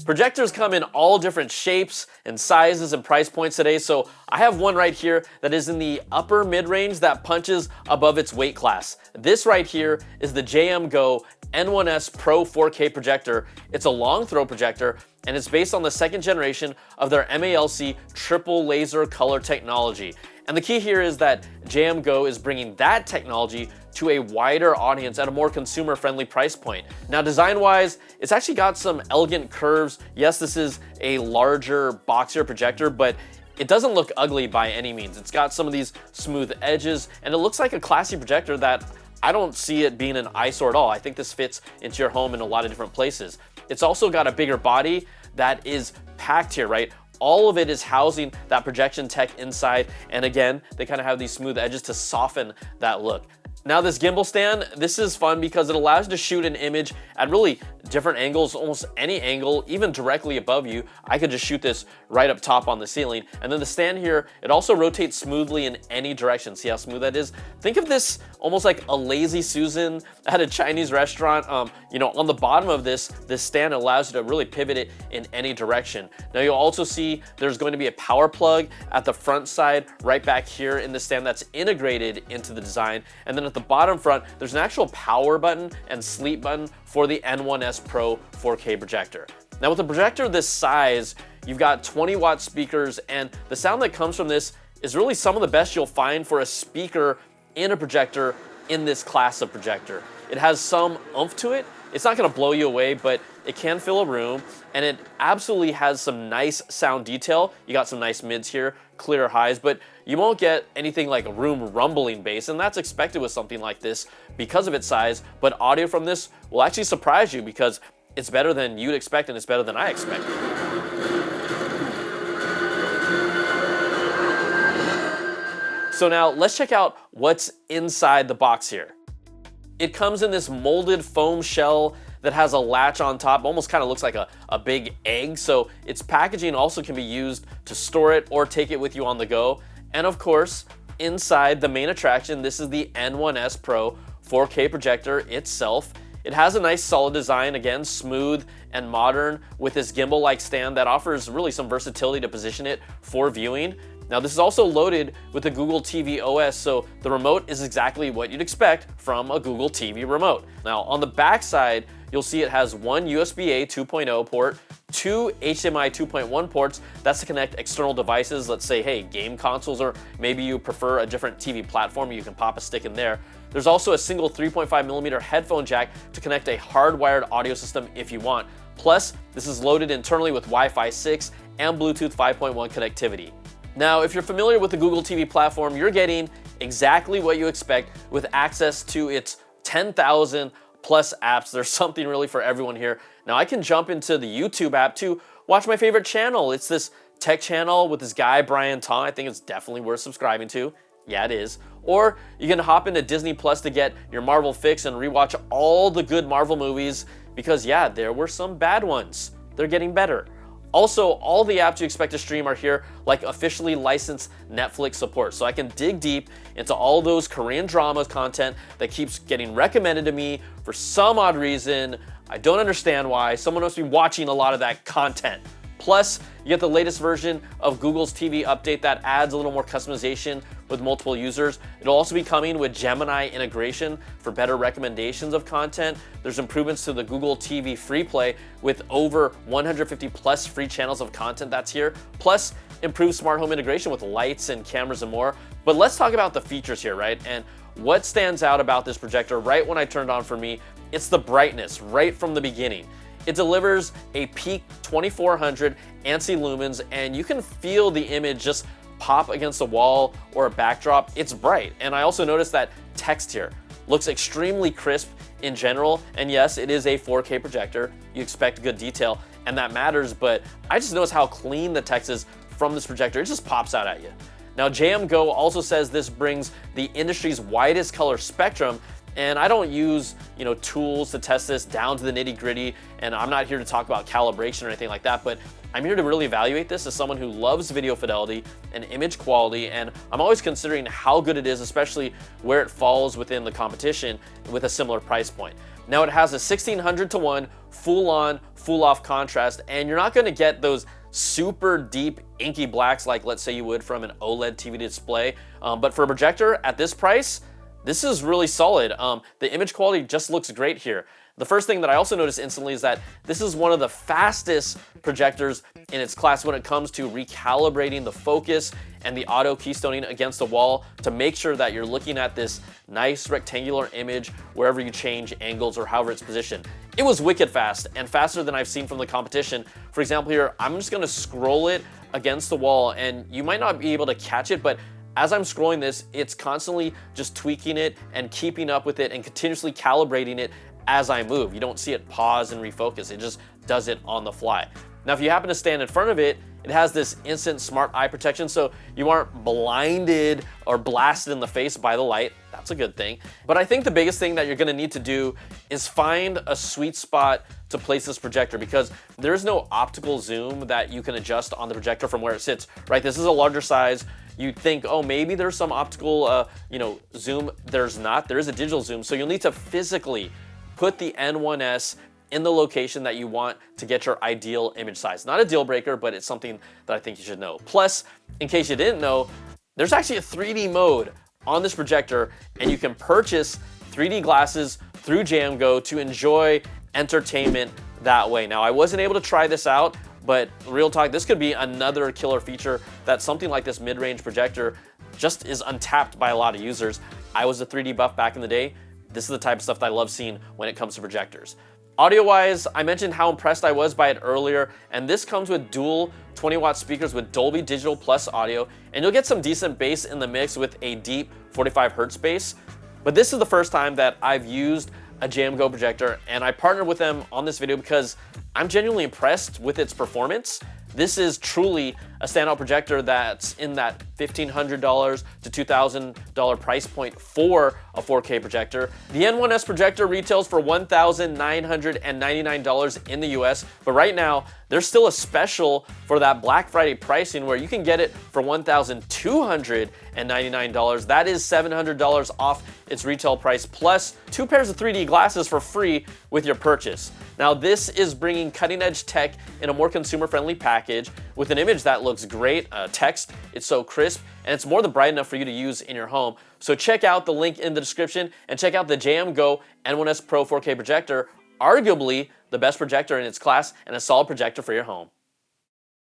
Projectors come in all different shapes and sizes and price points today, so I have one right here that is in the upper mid-range that punches above its weight class. This right here is the JMGO N1S Pro 4K projector. It's a long throw projector, and it's based on the second generation of their MALC triple laser color technology. And the key here is that JMGO is bringing that technology to a wider audience at a more consumer-friendly price point. Now, design-wise, it's actually got some elegant curves. Yes, this is a larger, boxier projector, but it doesn't look ugly by any means. It's got some of these smooth edges, and it looks like a classy projector that I don't see it being an eyesore at all. I think this fits into your home in a lot of different places. It's also got a bigger body that is packed here, right? All of it is housing that projection tech inside, and again, they kind of have these smooth edges to soften that look. Now this gimbal stand, this is fun because it allows you to shoot an image at really different angles, almost any angle, even directly above you. I could just shoot this right up top on the ceiling. And then the stand here, it also rotates smoothly in any direction. See how smooth that is? Think of this almost like a lazy Susan at a Chinese restaurant. You know, on the bottom of this stand allows you to really pivot it in any direction. Now you'll also see there's going to be a power plug at the front side, right back here in the stand that's integrated into the design. And then at the bottom front, there's an actual power button and sleep button for the N1S Pro 4K projector. Now with a projector this size, you've got 20-watt speakers, and the sound that comes from this is really some of the best you'll find for a speaker in a projector in this class of projector. It has some oomph to it. It's not gonna blow you away, but it can fill a room, and it absolutely has some nice sound detail. You got some nice mids here, clear highs, but you won't get anything like a room rumbling bass, and that's expected with something like this because of its size, but audio from this will actually surprise you because it's better than you'd expect, and it's better than I expected. So now let's check out what's inside the box here. It comes in this molded foam shell that has a latch on top, almost kind of looks like a big egg. So its packaging also can be used to store it or take it with you on the go. And of course, inside the main attraction, this is the N1S Pro 4K projector itself. It has a nice solid design, again, smooth and modern with this gimbal-like stand that offers really some versatility to position it for viewing. Now this is also loaded with the Google TV OS, so the remote is exactly what you'd expect from a Google TV remote. Now on the back side, you'll see it has one USB-A 2.0 port, two HDMI 2.1 ports. That's to connect external devices, let's say, hey, game consoles, or maybe you prefer a different TV platform, you can pop a stick in there. There's also a single 3.5mm headphone jack to connect a hardwired audio system if you want. Plus, this is loaded internally with Wi-Fi 6 and Bluetooth 5.1 connectivity. Now, if you're familiar with the Google TV platform, you're getting exactly what you expect with access to its 10,000 plus apps. There's something really for everyone here. Now, I can jump into the YouTube app to watch my favorite channel. It's this tech channel with this guy, Brian Tong. I think it's definitely worth subscribing to. Yeah, it is. Or you can hop into Disney Plus to get your Marvel fix and rewatch all the good Marvel movies because, yeah, there were some bad ones. They're getting better. Also, all the apps you expect to stream are here, like officially licensed Netflix support. So I can dig deep into all those Korean drama content that keeps getting recommended to me for some odd reason. I don't understand why. Someone must be watching a lot of that content. Plus, you get the latest version of Google's TV update that adds a little more customization with multiple users. It'll also be coming with Gemini integration for better recommendations of content. There's improvements to the Google TV free play with over 150 plus free channels of content that's here. Plus, improved smart home integration with lights and cameras and more. But let's talk about the features here, right? And what stands out about this projector right when I turned on for me, it's the brightness right from the beginning. It delivers a peak 2400 ANSI lumens, and you can feel the image just pop against a wall or a backdrop. It's bright. And I also noticed that text here looks extremely crisp in general. And yes, it is a 4K projector. You expect good detail, and that matters, but I just noticed how clean the text is from this projector. It just pops out at you. Now, JMGO also says this brings the industry's widest color spectrum. And I don't use, tools to test this down to the nitty-gritty, and I'm not here to talk about calibration or anything like that, but I'm here to really evaluate this as someone who loves video fidelity and image quality, and I'm always considering how good it is, especially where it falls within the competition with a similar price point. Now it has a 1600:1 full-on, full-off contrast, and you're not gonna get those super deep inky blacks like let's say you would from an OLED TV display. But for a projector at this price, this is really solid. The image quality just looks great here. The first thing that I also noticed instantly is that this is one of the fastest projectors in its class when it comes to recalibrating the focus and the auto keystoning against the wall to make sure that you're looking at this nice rectangular image wherever you change angles or however it's positioned. It was wicked fast and faster than I've seen from the competition. For example here, I'm just gonna scroll it against the wall and you might not be able to catch it, but as I'm scrolling this, it's constantly just tweaking it and keeping up with it and continuously calibrating it as I move. You don't see it pause and refocus. It just does it on the fly. Now, if you happen to stand in front of it, it has this instant smart eye protection, so you aren't blinded or blasted in the face by the light. That's a good thing. But I think the biggest thing that you're gonna need to do is find a sweet spot to place this projector, because there's no optical zoom that you can adjust on the projector from where it sits, right? This is a larger size. You'd think, oh, maybe there's some optical zoom. There's not. There is a digital zoom, so you'll need to physically put the N1S in the location that you want to get your ideal image size. Not a deal breaker, but it's something that I think you should know. Plus, in case you didn't know, there's actually a 3D mode on this projector, and you can purchase 3D glasses through JMGO to enjoy entertainment that way. Now, I wasn't able to try this out, but real talk, this could be another killer feature that something like this mid-range projector just is untapped by a lot of users. I was a 3D buff back in the day. This is the type of stuff that I love seeing when it comes to projectors. Audio-wise, I mentioned how impressed I was by it earlier, and this comes with dual 20-watt speakers with Dolby Digital Plus audio, and you'll get some decent bass in the mix with a deep 45 hertz bass. But this is the first time that I've used a JMGO projector, and I partnered with them on this video because I'm genuinely impressed with its performance. This is truly a standout projector that's in that $1,500 to $2,000 price point for a 4K projector. The N1S projector retails for $1,999 in the US, but right now there's still a special for that Black Friday pricing where you can get it for $1,299. That is $700 off its retail price, plus 2 pairs of 3D glasses for free with your purchase. Now, this is bringing cutting-edge tech in a more consumer-friendly package with an image that looks great, text, it's so crisp, and it's more than bright enough for you to use in your home. So check out the link in the description and check out the JMGO N1S Pro 4K projector, arguably the best projector in its class and a solid projector for your home.